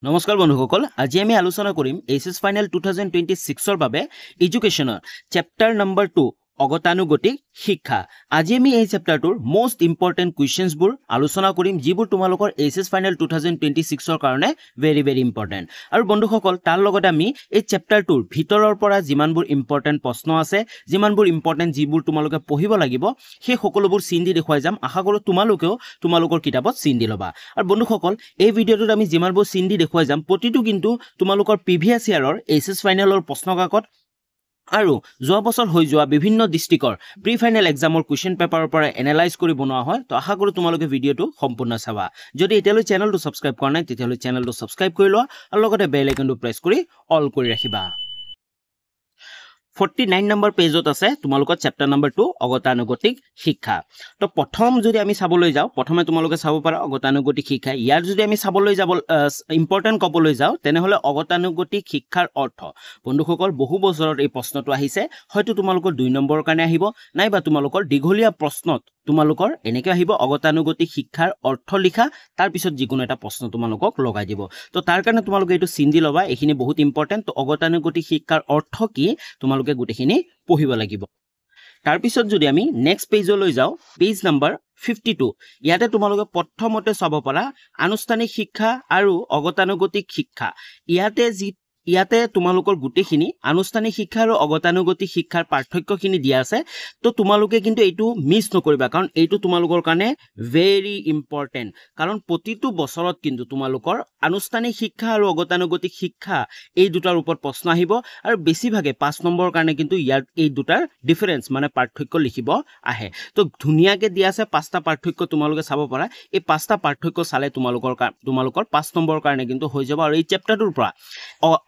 নমস্কাৰ বন্ধুসকল আজি আমি আলোচনা কৰিম এইচএছ ফাইনেল 2026 ৰ বাবে এডুকেশ্যনৰ চেপ্টাৰ নম্বৰ 2 অগতানুগতিক শিক্ষা। আজি আমি এই চেপ্টাৰটোৰ মোস্ট ইম্পৰ্টেন্ট কুৱেশ্যনছবোৰ আলোচনা কৰিম যিবোৰ তোমালোকৰ এইচএছ ফাইনেল 2026 ৰ কাৰণে ভেৰি ইম্পৰ্টেন্ট। আৰু বন্ধুসকল তাৰ লগত আমি এই চেপ্টাৰটোৰ ভিতৰৰ পৰা যিমানবোৰ ইম্পৰ্টেন্ট প্ৰশ্ন আছে যিমানবোৰ ইম্পৰ্টেন্ট যিবোৰ তোমালোকে পঢ়িব লাগিব সেই সকলোবোৰ চিন দি দেখুৱাই যাম। আশা কৰোঁ তোমালোকেও তোমালোকৰ কিতাপত চিন দি ল'বা। আৰু বন্ধুসকল এই ভিডিঅ'টোত আমি যিমানবোৰ চিন দি দেখুৱাই যাম প্ৰতিটো কিন্তু তোমালোকৰ প্ৰিভিয়াছ ইয়াৰৰ এইচএছ ফাইনেলৰ প্ৰশ্নকাকত আৰু যোৱা বছৰ হৈ যোৱা বিভিন্ন ডিষ্ট্ৰিক্টৰ প্ৰি ফাইনেল এক্সামৰ কুৱেশ্যন পেপাৰৰ পৰা এনালাইজ কৰি বনোৱা হয়। তো আশা কৰোঁ তোমালোকে ভিডিঅ'টো সম্পূৰ্ণ চাবা। যদি এতিয়ালৈ চেনেলটো ছাবস্ক্ৰাইব কৰা নাই তেতিয়াহ'লে চেনেলটো ছাবস্ক্ৰাইব কৰি লোৱা আৰু লগতে বেল আইকনটো প্ৰেছ কৰি অল কৰি ৰাখিবা। 49 নম্বৰ পেজত আছে তোমালোকৰ চেপ্টাৰ নম্বৰ 2 অগতানুগতিক শিক্ষা। তো প্ৰথম যদি আমি চাবলৈ যাওঁ প্ৰথমে তোমালোকে চাব পাৰা অগতানুগতিক শিক্ষা। ইয়াৰ যদি আমি চাবলৈ যাব ইম্পৰ্টেন্ট ক'বলৈ যাওঁ তেনেহ'লে অগতানুগতিক শিক্ষাৰ অৰ্থ। বন্ধুসকল বহু বছৰত এই প্ৰশ্নটো আহিছে, হয়তো তোমালোকৰ 2 নম্বৰৰ কাৰণে আহিব নাইবা তোমালোকৰ দীঘলীয়া প্ৰশ্নত তোমালোকৰ এনেকৈ আহিব অগতানুগতিক শিক্ষাৰ অৰ্থ লিখা, তাৰপিছত যিকোনো এটা প্ৰশ্ন তোমালোকক লগাই দিব। তো তাৰ কাৰণে তোমালোকে এইটো চিন দি ল'বা, এইখিনি বহুত ইম্পৰ্টেন্ট। তো অগতানুগতিক শিক্ষাৰ অৰ্থ কি তোমালোকে গোটেইখিনি পঢ়িব লাগিব। তাৰপিছত যদি আমি নেক্সট পেজলৈ যাওঁ, পেজ নম্বৰ 52, ইয়াতে তোমালোকে প্ৰথমতে চাব পাৰা আনুষ্ঠানিক শিক্ষা আৰু অগতানুগতিক শিক্ষা। ইয়াতে তোমালোকৰ গোটেইখিনি আনুষ্ঠানিক শিক্ষা আৰু অগতানুগতিক শিক্ষাৰ পাৰ্থক্যখিনি দিয়া আছে। তো তোমালোকে কিন্তু এইটো মিছ নকৰিবা, কাৰণ এইটো তোমালোকৰ কাৰণে ভেৰি ইম্পৰ্টেণ্ট। কাৰণ প্ৰতিটো বছৰত কিন্তু তোমালোকৰ আনুষ্ঠানিক শিক্ষা আৰু অগতানুগতিক শিক্ষা এই দুটাৰ ওপৰত প্ৰশ্ন আহিব আৰু বেছিভাগে 5 নম্বৰৰ কাৰণে কিন্তু ইয়াৰ এই দুটাৰ ডিফাৰেন্স মানে পাৰ্থক্য লিখিব আহে। তো ধুনীয়াকৈ দিয়া আছে 5টা পাৰ্থক্য তোমালোকে চাব পাৰা। এই 5টা পাৰ্থক্য চালে তোমালোকৰ 5 নম্বৰৰ কাৰণে কিন্তু হৈ যাব। আৰু এই চেপ্টাৰটোৰ পৰা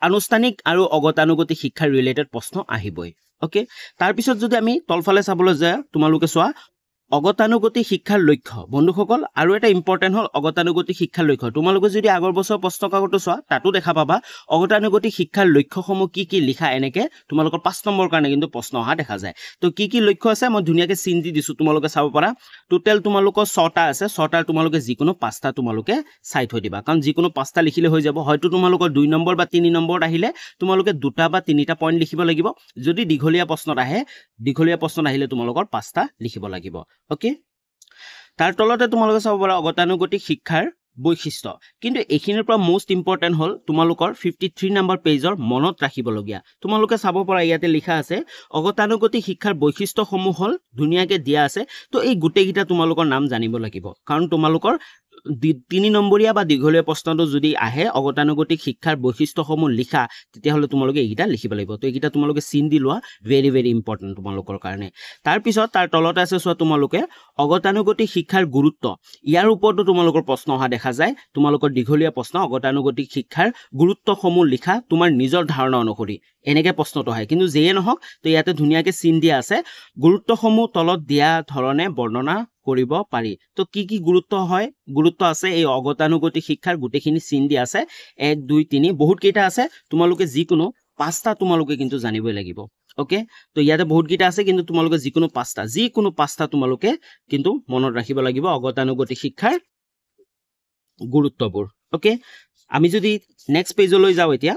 আনুষ্ঠানিক আৰু অগতানুগতিক শিক্ষাৰ ৰিলেটেড প্ৰশ্ন আহিবই। ওকে, তাৰপিছত যদি আমি তলফালে চাবলৈ যাওঁ তোমালোকে চোৱা অগতানুগতিক শিক্ষাৰ লক্ষ্য। বন্ধুসকল আৰু এটা ইম্পৰ্টেন্ট হ'ল অগতানুগতিক শিক্ষাৰ লক্ষ্য। তোমালোকে যদি আগৰ বছৰ প্ৰশ্নকাকতো চোৱা তাতো দেখা পাবা অগতানুগতিক শিক্ষাৰ লক্ষ্যসমূহ কি লিখা এনেকে তোমালোকৰ 5 নম্বৰৰ কাৰণে কিন্তু প্ৰশ্ন অহা দেখা যায়। তো কি লক্ষ্য আছে মই ধুনীয়াকৈ চিন দি দিছোঁ, তোমালোকে চাব পাৰা। টোটেল তোমালোকৰ 6টা আছে, 6টাৰ তোমালোকে যিকোনো 5টা তোমালোকে চাই থৈ দিবা, কাৰণ যিকোনো 5টা লিখিলে হৈ যাব। হয়তো তোমালোকৰ 2 নম্বৰ বা 3 নম্বৰত আহিলে তোমালোকে 2টা বা 3টা পইণ্ট লিখিব লাগিব। যদি দীঘলীয়া প্ৰশ্নত আহিলে তোমালোকৰ 5টা লিখিব লাগিব। ওকে, তাৰ তলতে তোমালোকে চাব পাৰা অগতানুগতিক শিক্ষাৰ বৈশিষ্ট্য। কিন্তু এইখিনিৰ পৰা মোস্ট ইম্পৰ্টেন্ট হ'ল তোমালোকৰ 53 নম্বৰ পেজৰ মনত ৰাখিবলগীয়া। তোমালোকে চাব পাৰা ইয়াতে লিখা আছে অগতানুগতিক শিক্ষাৰ বৈশিষ্ট্যসমূহ হ'ল ধুনীয়াকৈ দিয়া আছে। তো এই গোটেইকেইটা তোমালোকৰ নাম জানিব লাগিব, কাৰণ তোমালোকৰ 3 নম্বৰীয়া বা দীঘলীয়া প্ৰশ্নটো যদি আহে অগতানুগতিক শিক্ষাৰ বৈশিষ্ট্যসমূহ লিখা তেতিয়াহ'লে তোমালোকে এইকেইটা লিখিব লাগিব। তো এইকেইটা তোমালোকে চিন দি লোৱা, ভেৰি ইম্পৰ্টেণ্ট তোমালোকৰ কাৰণে। তাৰপিছত তাৰ তলতে আছে চোৱা তোমালোকে অগতানুগতিক শিক্ষাৰ গুৰুত্ব। ইয়াৰ ওপৰতো তোমালোকৰ প্ৰশ্ন অহা দেখা যায়। তোমালোকৰ দীঘলীয়া প্ৰশ্ন অগতানুগতিক শিক্ষাৰ গুৰুত্বসমূহ লিখা তোমাৰ নিজৰ ধাৰণা অনুসৰি এনেকৈ প্ৰশ্নটো আহে। কিন্তু যিয়ে নহওক তো ইয়াতে ধুনীয়াকৈ চিন দিয়া আছে, গুৰুত্বসমূহ তলত দিয়া ধৰণে বৰ্ণনা কৰিব পাৰি। তো কি গুৰুত্ব আছে এই অগতানুগতিক শিক্ষাৰ গোটেইখিনি চিন দিয়া আছে। 1 2 3 বহুত কেইটা আছে, তোমালোকে যিকোনো 5টা তোমালোকে কিন্তু জানিবই লাগিব। ওকে, তো ইয়াতে বহুত কেইটা আছে কিন্তু তোমালোকে যিকোনো 5টা তোমালোকে কিন্তু মনত ৰাখিব লাগিব অগতানুগতিক শিক্ষাৰ গুৰুত্ববোৰ। ওকে, আমি যদি নেক্সট পেজলৈ যাওঁ, এতিয়া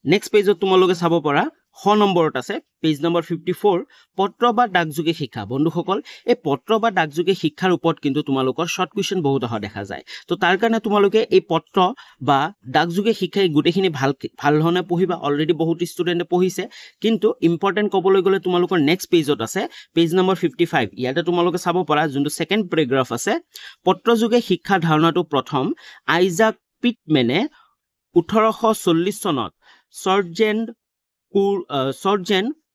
নেক্সট পেজত তোমালোকে চাব পাৰা 6 নম্বৰত আছে পেজ নম্বৰ 54 পত্ৰ বা ডাকযোগে শিক্ষা। বন্ধুসকল এই পত্ৰ বা ডাকযোগে শিক্ষাৰ ওপৰত কিন্তু তোমালোকৰ শৰ্ট কুৱেশ্যন বহুত অহা দেখা যায়। তো তাৰ কাৰণে তোমালোকে এই পত্ৰ বা ডাকযোগে শিক্ষা গোটেইখিনি ভাল ধৰণে পঢ়িবা। অলৰেডি বহুত ষ্টুডেণ্টে পঢ়িছে, কিন্তু ইম্পৰ্টেণ্ট ক'বলৈ গ'লে তোমালোকৰ নেক্সট পেজত আছে পেজ নম্বৰ 55। ইয়াতে তোমালোকে চাব পাৰা যোনটো ছেকেণ্ড পেৰাগ্ৰাফ আছে, পত্ৰযোগে শিক্ষা ধাৰণাটো প্ৰথম আইজাক পিটমেনে 1840 চনত চৰ্জেন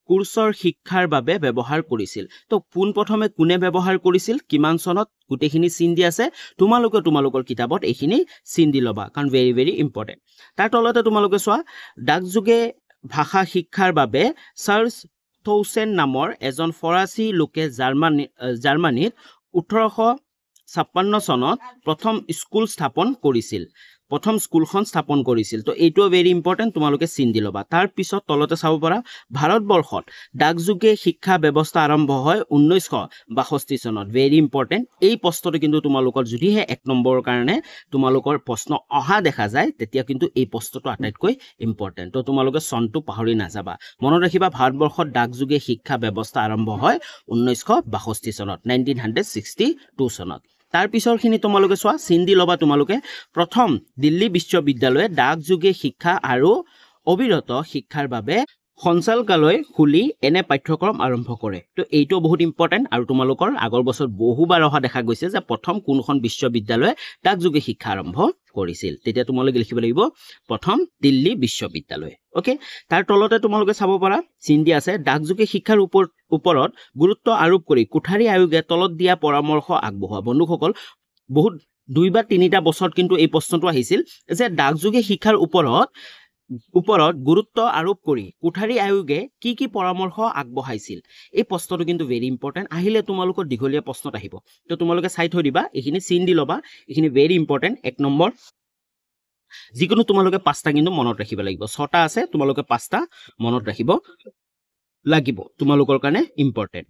কোৰ্চৰ শিক্ষাৰ বাবে ব্যৱহাৰ কৰিছিল। তো পোনপ্ৰথমে কোনে ব্যৱহাৰ কৰিছিল, কিমান চনত, গোটেইখিনি চিন দি আছে। তোমালোকৰ কিতাপত এইখিনি চিন দি ল'বা, কাৰণ ভেৰি ইম্পৰ্টেণ্ট। তাৰ তলতে তোমালোকে চোৱা ডাকযোগে ভাষা শিক্ষাৰ বাবে চাৰ্লছ থৌচেন নামৰ এজন ফৰাচী লোকে জাৰ্মানীত 1856 চনত প্ৰথম স্কুল স্থাপন কৰিছিল। প্ৰথম স্কুলখন স্থাপন কৰিছিল তো এইটোও ভেৰি ইম্পৰ্টেণ্ট তোমালোকে চিন দি ল'বা তাৰ পিছত তলতে চাব পাৰা ভাৰতবৰ্ষত ডাকযোগে শিক্ষা ব্যৱস্থা আৰম্ভ হয় 1962 চনত ভেৰি ইম্পৰ্টেণ্ট এই প্ৰশ্নটো কিন্তু তোমালোকৰ যদিহে 1 নম্বৰৰ কাৰণে তোমালোকৰ প্ৰশ্ন অহা দেখা যায় তেতিয়া কিন্তু এই প্ৰশ্নটো আটাইতকৈ ইম্পৰ্টেণ্ট তো তোমালোকে চনটো পাহৰি নাযাবা মনত ৰাখিবা ভাৰতবৰ্ষত ডাকযোগে শিক্ষা ব্যৱস্থা আৰম্ভ হয় 1962 চনত 1962 চনত তাৰ পিছৰখিনি তোমালোকে চোৱা চিন দি ল'বা তোমালোকে প্ৰথম দিল্লী বিশ্ববিদ্যালয়ে ডাকযোগে শিক্ষা আৰু অবিৰত শিক্ষাৰ বাবে সঞ্চালকালয় খুলি এনে পাঠ্যক্ৰম আৰম্ভ কৰে তো এইটো বহুত ইম্পৰ্টেণ্ট আৰু তোমালোকৰ আগৰ বছৰ বহুবাৰ অহা দেখা গৈছে যে প্ৰথম কোনখন বিশ্ববিদ্যালয়ে ডাকযোগে শিক্ষা আৰম্ভ কৰিছিল তেতিয়া তোমালোকে লিখিব লাগিব প্ৰথম দিল্লী বিশ্ববিদ্যালয় ওকে তাৰ তলতে তোমালোকে চাব পাৰা চিন দি আছে ডাকযোগে শিক্ষাৰ ওপৰত গুৰুত্ব আৰোপ কৰি কোঠাৰী আয়োগে তলত দিয়া পৰামৰ্শ আগবঢ়োৱা বন্ধুসকল বহুত 2 বা 3টা বছৰত কিন্তু এই প্ৰশ্নটো আহিছিল যে ডাকযোগে শিক্ষাৰ ওপৰত গুৰুত্ব আৰোপ কৰি কোঠাৰী আয়োগে কি পৰামৰ্শ আগবঢ়াইছিল এই প্ৰশ্নটো কিন্তু ভেৰি ইম্পৰ্টেণ্ট আহিলে তোমালোকৰ দীঘলীয়া প্ৰশ্নত আহিব তো তোমালোকে চাই থৈ দিবা এইখিনি চিন দি ল'বা এইখিনি ভেৰি ইম্পৰ্টেণ্ট 1 নম্বৰ যিকোনো তোমালোকে 5টা কিন্তু মনত ৰাখিব লাগিব 6টা আছে তোমালোকে 5টা মনত ৰাখিব লাগিব তোমালোকৰ কাৰণে ইম্পৰ্টেণ্ট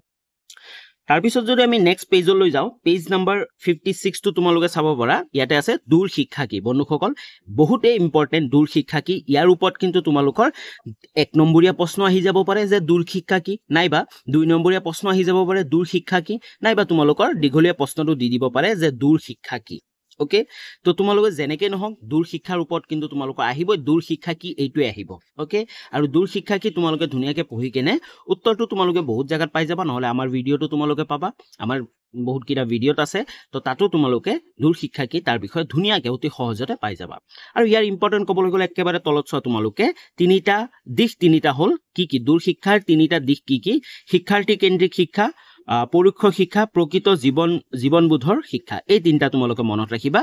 তাৰ পিছত যদি আমি নেক্সট পেজলৈ যাও পেজ নাম্বাৰ 56 টো তোমালোকে চাব পাৰা ইয়াতে আছে দূৰ শিক্ষা কি বন্ধুসকল বহুতে ইম্পৰ্টেণ্ট দূৰ শিক্ষা কি ইয়াৰ ওপৰত কিন্তু তোমালোকৰ 1 নম্বৰীয়া প্ৰশ্ন আহি যাব পাৰে যে দূৰ শিক্ষা কি নাইবা 2 নম্বৰীয়া প্ৰশ্ন আহি যাব পাৰে দূৰ শিক্ষা কি নাইবা তোমালোকৰ দীঘলীয়া প্ৰশ্নটো দি দিব পাৰে যে দূৰ শিক্ষা কি ওকে তো তোমালোকে জেনেকে নহক দূৰ শিক্ষাৰ ওপৰত কিন্তু তোমালোকৰ আহিব দূৰ শিক্ষা কি এইটোৱে আহিব ওকে আৰু দূৰ শিক্ষা কি তোমালোকে ধুনিয়াকে পঢ়ি কেনে উত্তৰটো তোমালোকে বহুত জায়গাত পাই যাবা নহলে আমাৰ ভিডিওটো তোমালোকে পাবা আমাৰ বহুত কিটা ভিডিওত আছে তো তাতো তোমালোকে দূৰ শিক্ষা কি তাৰ বিষয়ে ধুনিয়াকে অতি সহজতে পাই যাবা আৰু ইয়াৰ ইম্পৰ্টেন্ট কবলৈ গলে একেবাৰে তলত চোৱা তোমালোকে তিনিটা হল কি দূৰ শিক্ষাৰ তিনিটা দিশ কি শিক্ষাৰ্থী কেন্দ্ৰিক শিক্ষা পৰোক্ষ শিক্ষা প্ৰকৃত জীৱনবোধৰ শিক্ষা এই তিনিটা তোমালোকে মনত ৰাখিবা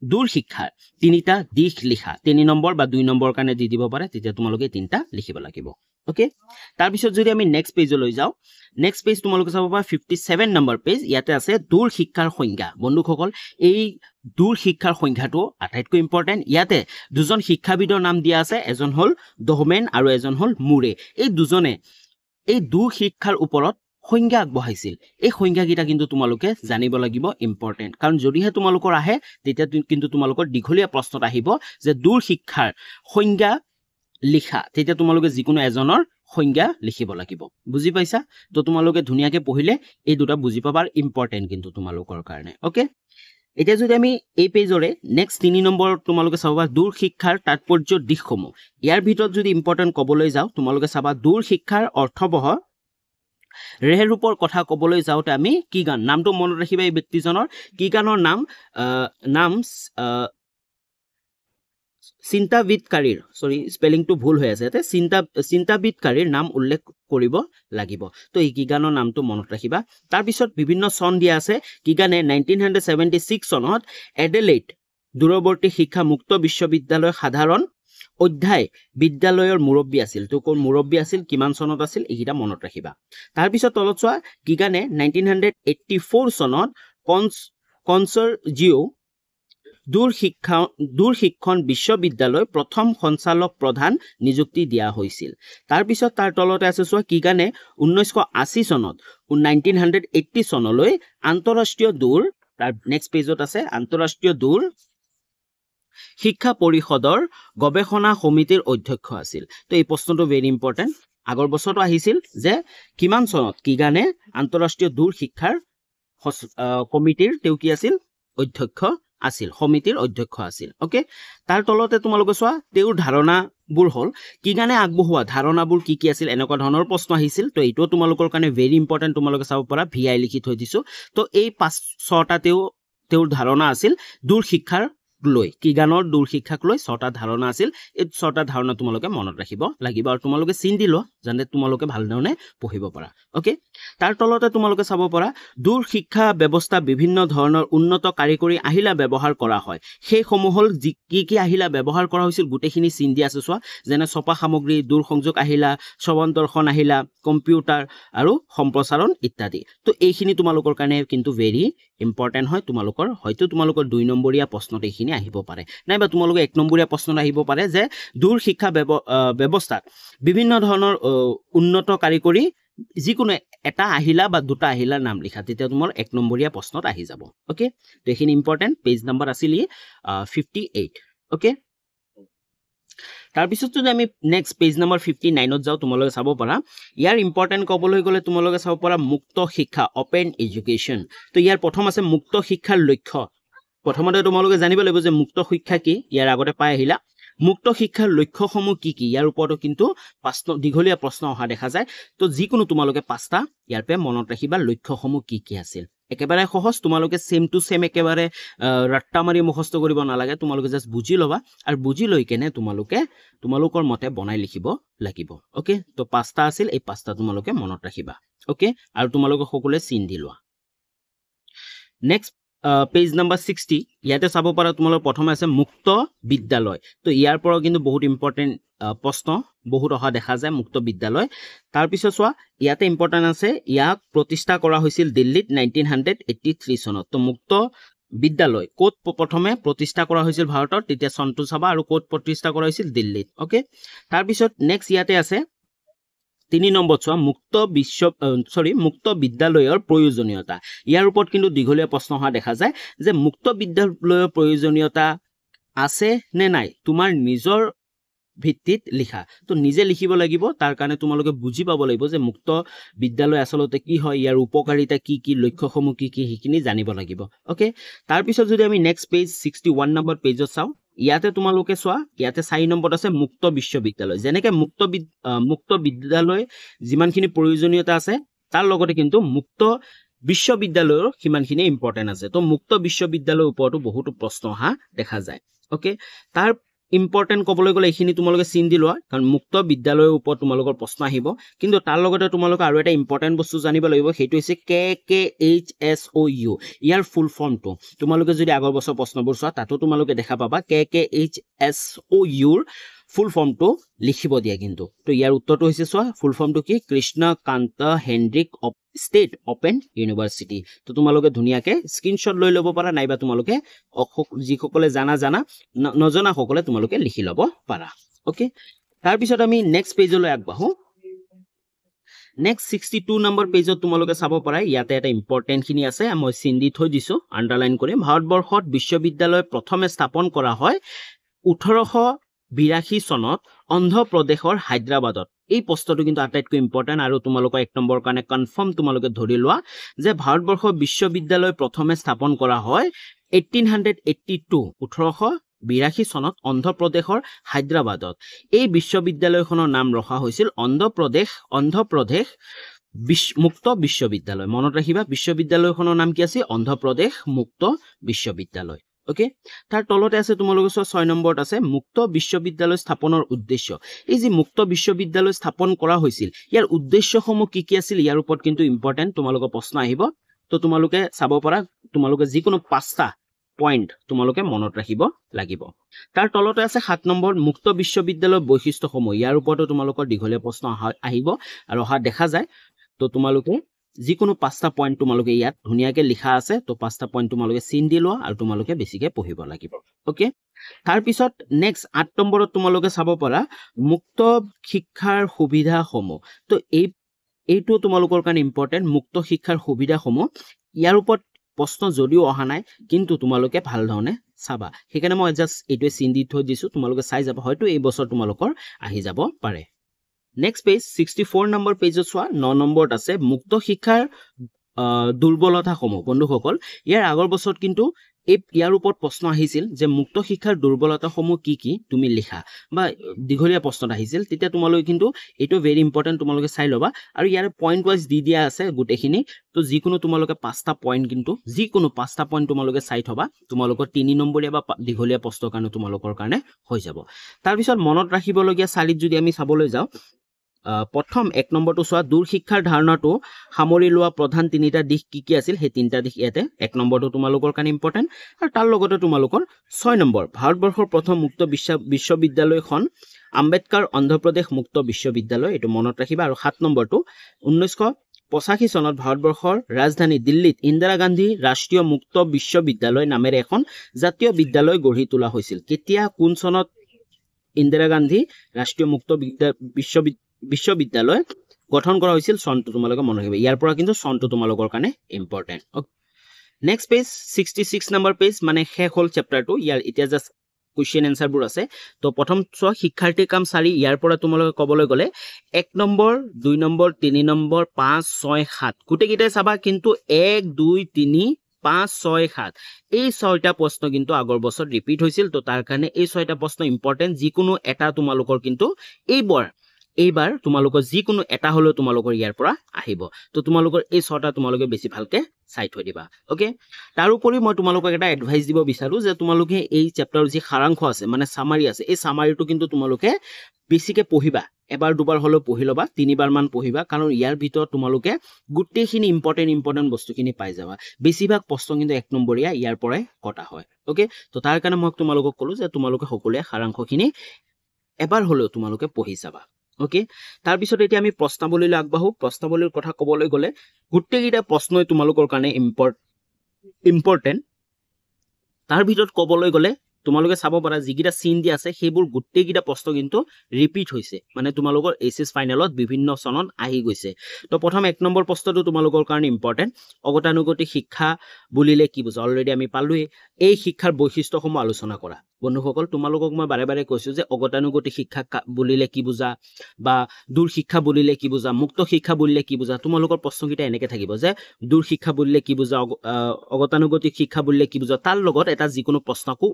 দূৰ শিক্ষাৰ তিনিটা দিশ লিখা 3 নম্বৰ বা 2 নম্বৰ কাৰণে দি দিব পাৰে তেতিয়া তোমালোকে তিনিটা লিখিব লাগিব ওকে তাৰ পিছত যদি আমি নেক্সট পেজলৈ যাও নেক্সট পেজ তোমালোকে চাব পাৰা 57 নম্বৰ পেজ ইয়াতে আছে দূৰ শিক্ষাৰ সংজ্ঞা বন্ধুসকল এই দূৰ শিক্ষাৰ সংজ্ঞাটো আটাইতকৈ ইম্পৰ্টেণ্ট ইয়াতে দুজন শিক্ষাবিদৰ নাম দিয়া আছে এজন হল দহমেন আৰু এজন হল মুৰে এই দুজনে এই দূৰ শিক্ষাৰ ওপৰত সংজ্ঞা আগবঢ়াইছিল এই সংজ্ঞাকিটা কিন্তু তোমালোকে জানিব লাগিব ইম্পৰ্টেণ্ট কাৰণ যদিহে তোমালোকৰ আহে তেতিয়া কিন্তু তোমালোকৰ দীঘলীয়া প্ৰশ্নত আহিব যে দূৰ শিক্ষাৰ সংজ্ঞা লিখা তেতিয়া তোমালোকে যিকোনো এজনৰ সংজ্ঞা লিখিব লাগিব বুজি পাইছা তো তোমালোকে ধুনিয়াকে পঢ়িলে এই দুটা বুজি পাবার ইম্পৰ্টেণ্ট কিন্তু তোমালোকৰ কাৰণে ওকে এতিয়া যদি আমি এই পেজৰে নেক্সট 3 নম্বৰ তোমালোকে চাবা দূৰ শিক্ষাৰ তাৎপৰ্য দিশসমূহ ইয়াৰ ভিতৰত যদি ইম্পৰ্টেণ্ট কবলৈ যাও তোমালোকে চাবা দূৰ শিক্ষাৰ অৰ্থবহ ৰেহৰূপৰ কথা কবলৈ যাওতে আমি কি গান নামটো মনত ৰাখিবা এই ব্যক্তিজনৰ কি গানৰ নাম চিন্তাবিদকাৰীৰ সৰি স্পেলিংটো ভুল হৈ আছে এতে চিন্তাবিদকাৰীৰ নাম উল্লেখ কৰিব লাগিব তো এই কি গানৰ নামটো মনত ৰাখিবা তাৰ পিছত বিভিন্ন চন দিয়া আছে কি গানে 1976 চনত এডেলেইড দূৰৱৰ্তী শিক্ষা মুক্ত বিশ্ববিদ্যালয় সাধাৰণ অধ্যায় বিদ্যালয়ৰ মুৰব্বী আছিল তো কোন মুৰব্বী আছিল কিমান চনত আছিল এইটা মনত ৰাখিবা তাৰ পিছত তলত চোৱা কি গানে 1984 চনত কনচৰ্জিও দূৰ শিক্ষণ বিশ্ববিদ্যালয় প্ৰথম সঞ্চালক প্ৰধান নিযুক্তি দিয়া হৈছিল তাৰ পিছত তাৰ তলতে আছে চোৱা কি গানে 1980 চনত 1980 চনলৈ আন্তঃৰাষ্ট্ৰীয় দূৰ তাৰ নেক্সট পেজত আছে আন্তঃৰাষ্ট্ৰীয় দূৰ শিক্ষা পৰিষদৰ গৱেষণা সমিতিৰ অধ্যক্ষ আছিল তো এই প্ৰশ্নটো ভেৰি ইম্পৰ্টেণ্ট আগৰ বছৰটো আহিছিল যে কিমান চনত কি গানে আন্তঃৰাষ্ট্ৰীয় দূৰ শিক্ষাৰ কমিটিৰ তেওঁ কি আছিল অধ্যক্ষ আছিল সমিতিৰ অধ্যক্ষ আছিল ওকে তাৰ তলতে তোমালোকে চোৱা তেওঁৰ ধাৰণাবোৰ হল কি গানে আগবঢ়োৱা ধাৰণাবোৰ কি আছিল এনেকুৱা ধৰণৰ প্ৰশ্ন আহিছিল তো এইটো তোমালোকৰ কাৰণে ভেৰি ইম্পৰ্টেণ্ট তোমালোকে চাব পাৰা ভিআই লিখি থৈ দিছো তো এই 5-6টা তেওঁৰ ধাৰণা আছিল দূৰ শিক্ষাৰ লৈ কি গানৰ দূৰ শিক্ষাক লৈ 6টা ধাৰণা আছিল এই 6টা ধাৰণা তোমালোকে মনত ৰাখিব লাগিব আৰু তোমালোকে চিন দি লো জানে তোমালোকে ভাল ধৰণে পঢ়িব পাৰা ওকে তাৰ তলতে তোমালোকে চাব পাৰা দূৰ শিক্ষা ব্যৱস্থা বিভিন্ন ধৰণৰ উন্নত কাৰিকৰী আহিলা ব্যৱহাৰ কৰা হয় সেই সমূহ হল কি আহিলা ব্যৱহাৰ কৰা হৈছিল গুটেখিনি চিন দি আছে চোৱা যেনে ছপা সামগ্ৰী দূৰ সংযোগ আহিলা শ্ৰৱণ দৰ্শন আহিলা কম্পিউটাৰ আৰু সম্প্ৰসাৰণ ইত্যাদি তো এইখিনি তোমালোকৰ কাৰণে কিন্তু ভেৰি ইম্পৰ্টেণ্ট হয় তোমালোকৰ হয়তো তোমালোকৰ 2 নম্বৰীয়া প্ৰশ্নত এইখিনি প্ৰশ্নখিনি আহিব পাৰে নাইবা তোমালোকে 1 নম্বৰীয়া প্ৰশ্ন আহিব পাৰে যে দূৰ শিক্ষা ব্যৱস্থাত বিভিন্ন ধৰণৰ উন্নত কাৰিকৰী যিকোনো এটা আহিলা বা দুটা আহিলাৰ নাম লিখা তেতিয়া তোমাৰ 1 নম্বৰীয়া প্ৰশ্নত আহি যাব ওকে তো এখিনি ইম্পৰ্টেন্ট পেজ নাম্বাৰ আছিল 58 ওকে তাৰ পিছত যদি আমি নেক্সট পেজ নাম্বাৰ 59 ত যাও তোমালোকে চাব পাৰা ইয়াৰ ইম্পৰ্টেন্ট কবলৈ গলে তোমালোকে চাব পাৰা মুক্ত শিক্ষা ওপেন এডুকেশন তো ইয়াৰ প্ৰথম আছে মুক্ত শিক্ষাৰ লক্ষ্য প্ৰথমতে তোমালোকে জানিব লাগিব যে মুক্ত শিক্ষা কি ইয়াৰ আগতে পাই আহিলা মুক্ত শিক্ষাৰ লক্ষ্যসমূহ কি কি ইয়াৰ ওপৰতো কিন্তু দীঘলীয়া প্ৰশ্ন অহা দেখা যায় তো যিকোনো তোমালোকে পাঁচটা ইয়াৰ পে মনত ৰাখিবা লক্ষ্যসমূহ কি কি আছিল একেবাৰে সহজ তোমালোকে সেম টু সেম একেবাৰে ৰাট্টা মাৰি মুখস্থ কৰিব নালাগে তোমালোকে জাস্ট বুজি লবা আৰু বুজি লৈ কেনে তোমালোকৰ মতে বনাই লিখিব লাগিব ওকে তো পাঁচটা আছিল এই পাঁচটা তোমালোকে মনত ৰাখিবা ওকে আৰু তোমালোকে সকলোৱে চিন দি লোৱা নেক্সট পেজ নাম্বাৰ 60 ইয়াতে চাব পাৰা তোমালোকৰ প্ৰথমে আছে মুক্ত বিদ্যালয় তো ইয়াৰ পৰা কিন্তু বহুত ইম্পৰ্টেন্ট প্ৰশ্ন বহুত অহা দেখা যায় মুক্ত বিদ্যালয় তাৰ পিছত চোৱা ইয়াতে ইম্পৰ্টেন্ট আছে ইয়াক প্ৰতিষ্ঠা কৰা হৈছিল দিল্লীত 1983 চনত তো মুক্ত বিদ্যালয় কোত প্ৰথমে প্ৰতিষ্ঠা কৰা হৈছিল ভাৰতত তেতিয়া চনটো চাবা আৰু কোত প্ৰতিষ্ঠা কৰা হৈছিল দিল্লীত ওকে তাৰ পিছত নেক্সট ইয়াতে আছে 3 নম্বৰ চোৱা মুক্ত বিদ্যালয়ৰ প্ৰয়োজনীয়তা ইয়াৰ ওপৰত কিন্তু দীঘলীয়া প্ৰশ্ন অহা দেখা যায় যে মুক্ত বিদ্যালয়ৰ প্ৰয়োজনীয়তা আছে নে নাই তোমাৰ নিজৰ ভিত্তিত লিখা তো নিজে লিখিব লাগিব তাৰ কাৰণে তোমালোকে বুজি পাব লাগিব যে মুক্ত বিদ্যালয় আসলতে কি হয় ইয়াৰ উপকাৰিতা কি কি লক্ষ্যসমূহ কি কি হিখিনি জানিব লাগিব ওকে তাৰ পিছত যদি আমি নেক্সট পেজ 61 নম্বৰ পেজত চাও ইয়াতে তোমালোকে চোৱা ইয়াতে 4 নম্বৰত আছে মুক্ত বিশ্ববিদ্যালয় যেনেকে মুক্ত বিদ্যালয় যিমানখিনি প্ৰয়োজনীয়তা আছে তাৰ লগতে কিন্তু মুক্ত বিশ্ববিদ্যালয়ৰ কিমানখিনি ইম্পৰ্টেন্ট আছে তো মুক্ত বিশ্ববিদ্যালয়ৰ ওপৰতো বহুতো প্ৰশ্ন অহা দেখা যায় ওকে তাৰ ইম্পৰ্টেন্ট কবলৈ গলে এখিনি তোমালোকে চিন দি লোৱা কাৰণ মুক্ত বিদ্যালয়ৰ ওপৰত তোমালোকৰ প্ৰশ্ন আহিব কিন্তু তাৰ লগতে তোমালোকে আৰু এটা ইম্পৰ্টেন্ট বস্তু জানিব লাগিব সেইটো হৈছে KKHSOU ইয়াৰ ফুল ফৰ্মটো তোমালোকে যদি আগৰ বছৰ প্ৰশ্নবোৰ চোৱা তাতো তোমালোকে দেখা পাবা KKHSOU ৰ ফুল ফৰ্মটো লিখিব দিয়া কিন্তু তো ইয়াৰ উত্তৰটো হৈছে চোৱা ফুল ফৰ্মটো কি কৃষ্ণকান্ত হেনৰিক ষ্টেট ওপেন ইউনিভাৰ্সিটি তো তোমালোকে ধুনিয়াকে স্ক্ৰিনশ্বট লৈ ল'ব পাৰা নাইবা তোমালোকে যিসকলে জানা নজনা সকলে তোমালোকে লিখি ল'ব পাৰা ওকে তাৰ পিছত আমি নেক্সট পেজলৈ আগবাঢ়ো নেক্সট 62 নম্বৰ পেজত তোমালোকে চাব পাৰা ইয়াতে এটা ইম্পৰ্টেন্ট খিনি আছে মই চিন দি থৈ দিছো আন্ডাৰলাইন কৰি ভাৰতবৰ্ষত বিশ্ববিদ্যালয় প্ৰথমে স্থাপন কৰা হয় 1882 চনত অন্ধ্ৰ প্ৰদেশৰ হায়দৰাবাদত এই প্ৰশ্নটো কিন্তু আটাইতকৈ ইম্পৰ্টেন্ট আৰু তোমালোকৰ 1 নম্বৰ কাৰণে কনফাৰ্ম তোমালোকে ধৰি লোৱা যে ভাৰতবৰ্ষ বিশ্ববিদ্যালয় প্ৰথমে স্থাপন কৰা হয় 1882 চনত অন্ধ্ৰ প্ৰদেশৰ হায়দৰাবাদত এই বিশ্ববিদ্যালয়খনৰ নাম ৰখা হৈছিল অন্ধ্ৰ প্ৰদেশ মুক্ত বিশ্ববিদ্যালয় মনত ৰাখিবা বিশ্ববিদ্যালয়খনৰ নাম কি আছিল অন্ধ্ৰ প্ৰদেশ মুক্ত বিশ্ববিদ্যালয় ওকে তাৰ তলতে আছে তোমালোকে 6 নম্বৰত আছে মুক্ত বিশ্ববিদ্যালয় স্থাপনৰ উদ্দেশ্য এই যে মুক্ত বিশ্ববিদ্যালয় স্থাপন কৰা হৈছিল ইয়াৰ উদ্দেশ্যসমূহ কি কি আছিল ইয়াৰ ওপৰত কিন্তু ইম্পৰ্টেন্ট তোমালোকৰ প্ৰশ্ন আহিব তো তোমালোকে চাব পাৰা তোমালোকে যিকোনো 5টা পইণ্ট তোমালোকে মনত ৰাখিব লাগিব তাৰ তলতে আছে 7 নম্বৰ মুক্ত বিশ্ববিদ্যালয়ৰ বৈশিষ্ট্যসমূহ ইয়াৰ ওপৰতো তোমালোকৰ দীঘলীয়া প্ৰশ্ন আহিব আৰু অহা দেখা যায় তো তোমালোকে যিকোনো 5টা পইণ্ট তোমালোকে ইয়াত ধুনিয়াকে লিখা আছে তো 5টা পইণ্ট তোমালোকে চিন দি লোৱা আৰু তোমালোকে বেছিকে পঢ়িব লাগিব ওকে তাৰ পিছত নেক্সট 8 নম্বৰত তোমালোকে চাব পাৰা মুক্ত শিক্ষাৰ সুবিধাসমূহ তো এইটো তোমালোকৰ কাৰণে ইম্পৰ্টেন্ট মুক্ত শিক্ষাৰ সুবিধাসমূহ ইয়াৰ ওপৰত প্ৰশ্ন যদিও অহা নাই কিন্তু তোমালোকে ভাল ধৰণে চাবা সেইকাৰণে মই জাস্ট এইটোৱে চিন দি থৈ দিছো তোমালোকে চাই যাবা হয়তো এই বছৰ তোমালোকৰ আহি যাব পাৰে নেক্সট পেজ 64 নম্বৰ পেজত চোৱা 9 নম্বৰত আছে মুক্ত শিক্ষাৰ দুৰ্বলতাসমূহ বন্ধুসকল ইয়াৰ আগৰ বছৰত কিন্তু ইয়াৰ ওপৰত প্ৰশ্ন আহিছিল যে মুক্ত শিক্ষাৰ দুৰ্বলতাসমূহ কি কি তুমি লিখা বা দীঘলীয়া প্ৰশ্ন আহিছিল তেতিয়া তোমালোকে কিন্তু এটো ভেৰি ইম্পৰ্টেন্ট তোমালোকে চাই লবা আৰু ইয়াৰ পইণ্ট ওয়াইজ দি দিয়া আছে গুটেখিনি তো যিকোনো তোমালোকে 5টা পইণ্ট কিন্তু যিকোনো 5টা পইণ্ট তোমালোকে চাই থবা তোমালোকৰ 3 নম্বৰীয়া বা দীঘলীয়া প্ৰশ্নৰ কাৰণে তোমালোকৰ কাৰণে হৈ যাব তাৰ পিছত মনত ৰাখিবলগীয়া চালিত যদি আমি চাবলৈ যাওঁ প্ৰথম 1 নম্বৰটো চোৱা দূৰ শিক্ষাৰ ধাৰণাটো সামৰি লোৱা প্ৰধান 3টা দিশ কি কি আছিল সেই 3টা দিশ ইয়াতে 1 নম্বৰটো তোমালোকৰ কাৰণে ইম্পৰ্টেন্ট আৰু তাৰ লগতে তোমালোকৰ 6 নম্বৰ ভাৰতবৰ্ষৰ প্ৰথম মুক্ত বিশ্ববিদ্যালয়খন আম্বেদকাৰ অন্ধ্ৰ প্ৰদেশ মুক্ত বিশ্ববিদ্যালয় এটো মনত ৰাখিবা আৰু 7 নম্বৰটো 19 85 চনত ভাৰতবৰ্ষৰ ৰাজধানী দিল্লীত ইন্দিৰা গান্ধী ৰাষ্ট্ৰীয় মুক্ত বিশ্ববিদ্যালয় নামেৰে এখন জাতীয় বিদ্যালয় গঢ়ি তোলা হৈছিল কেতিয়া কোন চনত ইন্দিৰা গান্ধী ৰাষ্ট্ৰীয় মুক্ত বিশ্ববিদ্যালয় গঠন কৰা হৈছিল চনটো তোমালোকে মনত ৰাখিবা ইয়াৰ পৰা কিন্তু চনটো তোমালোকৰ কাৰণে important next page 66 number page মানে শেষ হল চেপ্টাৰটো ইয়াৰ এতিয়া জাস্ট কোৱেশ্চন এনসাৰ বোৰ আছে তো প্ৰথম চোৱা শিক্ষাৰ্থী কাম 4 ইয়াৰ পৰা তোমালোকে কবলৈ গলে 1 নম্বৰ 2 নম্বৰ 3 নম্বৰ 5 6 7 গুটেকিটাই চাবা কিন্তু 1 2 3 5 6 7 এই 6টা প্ৰশ্ন কিন্তু আগৰ বছৰ ৰিপিট হৈছিল তো তাৰ কাৰণে এই 6টা প্ৰশ্ন ইম্পৰ্টেন্ট যিকোনো এটা তোমালোকৰ কিন্তু এইবাৰ তোমালোকৰ যিকোনো এটা হলো তোমালোকৰ ইয়াৰ পৰা আহিব তো তোমালোকৰ এই 6টা তোমালোকে বেছি ভালকে চাই থৈ দিবা ওকে তাৰ উপৰি মই তোমালোকক এটা এডভাইস দিব বিচাৰো যে তোমালোকে এই চেপ্টাৰৰ যি সাৰাংশ আছে মানে সামাৰি আছে এই সামাৰিটো কিন্তু তোমালোকে বেছিকে পঢ়িবা এবাৰ দুবাৰ হলো পঢ়ি লবা তিনিবাৰ মান পঢ়িবা কাৰণ ইয়াৰ ভিতৰত তোমালোকে গুটেখিনি ইম্পৰ্টেন্ট বস্তুখিনি পাই যাবা বেছিভাগ প্ৰশ্ন কিন্তু 1 নম্বৰীয়া ইয়াৰ পৰাই কটা হয় ওকে তো তাৰ কাৰণে মই তোমালোকক কলো যে তোমালোকে সকলোৱে সাৰাংশখিনি এবাৰ হলো তোমালোকে পঢ়ি যাবা ওকে তাৰ পিছত এতিয়া আমি প্ৰশ্নাৱলীলৈ আগবাঢ়ো প্ৰশ্নাৱলীৰ কথা ক'বলৈ গলে গুটেকিটা প্ৰশ্নই তোমালোকৰ কাৰণে ইম্পৰ্টেন্ট তাৰ ভিতৰত ক'বলৈ গলে তোমালোকে চাব পাৰা যিকিটা চিন দি আছে সেইবোৰ গুটেকিটা প্ৰশ্ন কিন্তু ৰিপিট হৈছে মানে তোমালোকৰ এসএস ফাইনেলত বিভিন্ন চনত আহি গৈছে তো প্ৰথম 1 নম্বৰ প্ৰশ্নটো তোমালোকৰ কাৰণে ইম্পৰ্টেন্ট অগতানুগতিক শিক্ষা বুলিলে কি বুজা অলৰেডি আমি পালোই এই শিক্ষাৰ বৈশিষ্ট্যসমূহ আলোচনা কৰা বন্ধুসকল তোমালোকক মই বাৰে বাৰে কৈছো যে অগতানুগতিক শিক্ষা বুলিলে কি বুজা বা দূৰ শিক্ষা বুলিলে কি বুজা মুক্ত শিক্ষা বুলিলে কি বুজা তোমালোকৰ প্ৰশ্নকিটা এনেকে থাকিব যে দূৰ শিক্ষা বুলিলে কি বুজা অগতানুগতিক শিক্ষা বুলিলে কি বুজা তাৰ লগত এটা যিকোনো প্ৰশ্নকো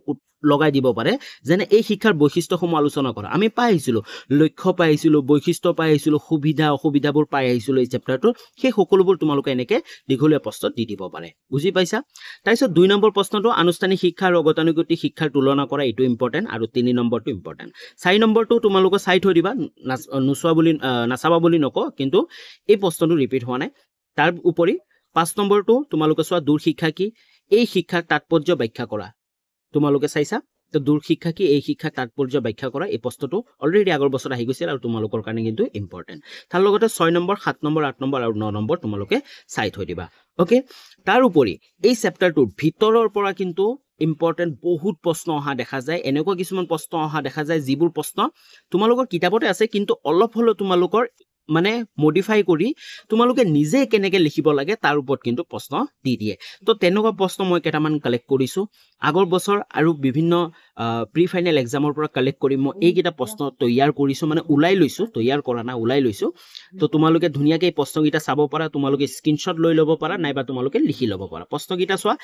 লগাই দিব পাৰে যেনে এই শিক্ষাৰ বৈশিষ্ট্যসমূহ আলোচনা কৰা আমি পাই আহিছিলো লক্ষ্য পাই আহিছিলো বৈশিষ্ট্য পাই আহিছিলো সুবিধা অসুবিধাবোৰ পাই আহিছিলো এই চেপ্টাৰটো সেই সকলোবোৰ তোমালোকে এনেকে দীঘলীয়া প্ৰশ্ন দি দিব পাৰে বুজি পাইছা তাৰপিছত 2 নম্বৰ প্ৰশ্নটো আনুষ্ঠানিক শিক্ষা আৰু অগতানুগতিক শিক্ষাৰ তুলনা কৰা এটো ইম্পৰ্টেন্ট আৰু 3 নম্বৰটো ইম্পৰ্টেন্ট 4 নম্বৰটো তোমালোকে চাই থৈ দিবা নুসুৱা বুলি নাচাবা বুলি নক কিন্তু এই প্ৰশ্নটো ৰিপিট হোৱা নাই তাৰ উপৰি 5 নম্বৰটো তোমালোকে চোৱা দূৰ শিক্ষা কি এই শিক্ষাৰ তাৎপৰ্য ব্যাখ্যা কৰা তোমালোকে চাইছা তো দূৰ শিক্ষা কি এই শিক্ষাৰ তাৎপৰ্য ব্যাখ্যা কৰা এই প্ৰশ্নটো অলৰেডি আগৰ বছৰ আহি গৈছিল আৰু তোমালোকৰ কাৰণে কিন্তু ইম্পৰ্টেন্ট তাৰ লগতে 6 নম্বৰ 7 নম্বৰ 8 নম্বৰ আৰু 9 নম্বৰ তোমালোকে চাই থৈ দিবা ওকে তাৰ উপৰি এই চেপ্টাৰটোৰ ভিতৰৰ পৰা কিন্তু ইম্পৰ্টেন্ট বহুত প্ৰশ্ন অহা দেখা যায় এনেকুৱা কিছুমান প্ৰশ্ন অহা দেখা যায় যিবোৰ প্ৰশ্ন তোমালোকৰ কিতাপতে আছে কিন্তু অলপ হলো তোমালোকৰ মানে মডিফাই কৰি তোমালোকে নিজে কেনেকে লিখিব লাগে তাৰ ওপৰত কিন্তু প্ৰশ্ন দি দিয়ে তো তেনেকুৱা প্ৰশ্ন মই কেটামান কালেক্ট কৰিছো আগৰ বছৰ আৰু বিভিন্ন প্ৰি ফাইনেল এক্সামৰ পৰা কালেক্ট কৰি মই এই কিটা প্ৰশ্ন তৈয়াৰ কৰিছো মানে উলাই লৈছো তৈয়াৰ কৰা না উলাই লৈছো তো তোমালোকে ধুনিয়াকৈ প্ৰশ্নকিটা চাব পাৰা তোমালোকে স্ক্ৰিনশ্বট লৈ ল'ব পাৰা নাইবা তোমালোকে লিখি ল'ব পাৰা প্ৰশ্নকিটা চোৱা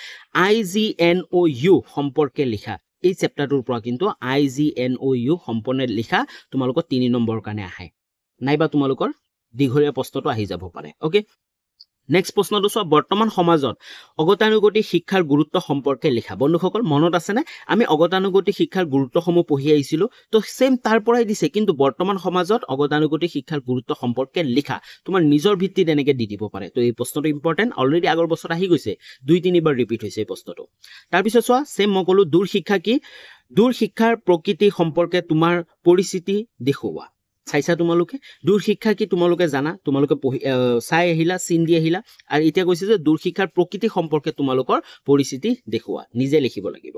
IGNOU সম্পৰ্কে লিখা এই চেপ্টাৰটোৰ পৰা কিন্তু IGNOU সম্পূৰ্ণ লিখা তোমালোকৰ 3 নম্বৰ কাৰণে আহে নাইবা তোমালোকৰ দীঘলীয়া প্ৰশ্নটো আহি যাব পাৰে ওকে নেক্সট প্ৰশ্নটো চোৱা বৰ্তমান সমাজত অগতানুগতিক শিক্ষাৰ গুৰুত্ব সম্পৰ্কে লিখা বন্ধুসকল মনত আছে না আমি অগতানুগতিক শিক্ষাৰ গুৰুত্বসমূহ পঢ়ি আহিছিলো তো সেম তাৰ পৰাই দিছে কিন্তু বৰ্তমান সমাজত অগতানুগতিক শিক্ষাৰ গুৰুত্ব সম্পৰ্কে লিখা তোমাৰ নিজৰ ভিত্তিত এনেকে দি দিব পাৰে তো এই প্ৰশ্নটো ইম্পৰ্টেন্ট অলৰেডি আগৰ বছৰ আহি গৈছে 2-3 বাৰ ৰিপিট হৈছে এই প্ৰশ্নটো তাৰ পিছত চোৱা সেম মকলো দূৰ শিক্ষা কি দূৰ শিক্ষাৰ প্ৰকৃতি সম্পৰ্কে তোমাৰ পৰিচিতি দেখুওৱা চাইছা তোমালোকে দূৰ শিক্ষা কি তোমালোকে জানা তোমালোকে চাই আহিলা চিন দি আহিলা আৰু এতিয়া কৈছে যে দূৰ শিক্ষাৰ প্ৰকৃতি সম্পৰ্কে তোমালোকৰ পৰিচিতি দেখুওৱা নিজে লিখিব লাগিব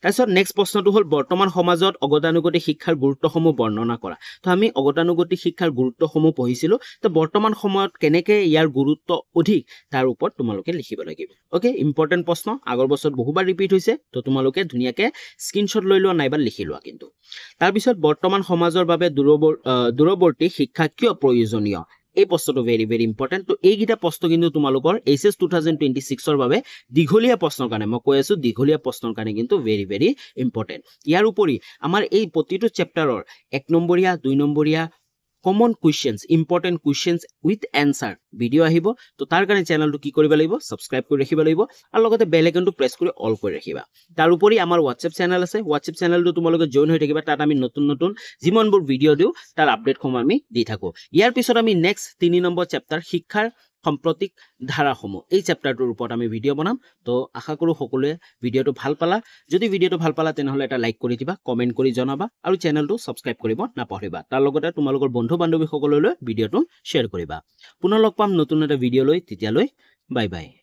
তাৰপিছত নেক্সট প্ৰশ্নটো হ'ল বৰ্তমান সমাজত অগতানুগতিক শিক্ষাৰ গুৰুত্বসমূহ বৰ্ণনা কৰা তো আমি অগতানুগতিক শিক্ষাৰ গুৰুত্বসমূহ পঢ়িছিলো তো বৰ্তমান সময়ত কেনেকে ইয়াৰ গুৰুত্ব অধিক তাৰ ওপৰত তোমালোকে লিখিব লাগিব ওকে ইম্পৰ্টেন্ট প্ৰশ্ন আগৰ বছৰ বহুবাৰ ৰিপিট হৈছে তো তোমালোকে ধুনিয়াকৈ স্ক্ৰিনশ্বট লৈ লোৱা নাইবা লিখি লোৱা কিন্তু তাৰ পিছত বৰ্তমান সমাজৰ বাবে দূৰৱৰ্তী শিক্ষা কিয় প্ৰয়োজনীয় এই প্ৰশ্নটো ভেৰি ভেৰি ইম্পৰ্টেন্ট তো এইগিটা প্ৰশ্ন কিন্তু তোমালোকৰ এসএস 2026 ৰ বাবে দীঘলীয়া প্ৰশ্নৰ কাৰণে মই কৈ আছো দীঘলীয়া প্ৰশ্নৰ কাৰণে কিন্তু ভেৰি ভেৰি ইম্পৰ্টেন্ট ইয়াৰ উপৰি আমাৰ এই প্ৰতিটো চেপ্টাৰৰ 1 নম্বৰীয়া 2 নম্বৰীয়া common questions important questions with answer video আহিব তো তাৰ কাৰণে চেনেলটো কি কৰিব লাগিব সাবস্ক্ৰাইব কৰি ৰাখিব লাগিব আৰু লগতে বেল আইকনটো প্ৰেছ কৰি অল কৰি ৰাখিবা তাৰ উপৰি আমাৰ WhatsApp চেনেল আছে WhatsApp চেনেলটো তোমালোকে জয়েন হৈ থাকিবা তাত আমি নতুন যিমানবোৰ ভিডিও দিও তাৰ আপডেট আমি দি থাকো ইয়াৰ পিছত আমি নেক্সট 3 নম্বৰ চেপ্টাৰ শিক্ষাৰ সাম্প্ৰতিক ধাৰাসমূহ এই চেপ্টাৰটোৰ ওপৰত আমি ভিডিঅ' বনাম তো আশা কৰোঁ সকলোৱে ভিডিঅ'টো ভাল পালা যদি ভিডিঅ'টো ভাল পালা তেনেহ'লে এটা লাইক কৰি দিবা কমেণ্ট কৰি জনাবা আৰু চেনেলটো ছাবস্ক্ৰাইব কৰিব নাপাহৰিবা তাৰ লগতে তোমালোকৰ বন্ধু বান্ধৱীসকললৈ ভিডিঅ'টো শ্বেয়াৰ কৰিবা পুনৰ লগ পাম নতুন এটা ভিডিঅ' লৈ তেতিয়ালৈ বাই বাই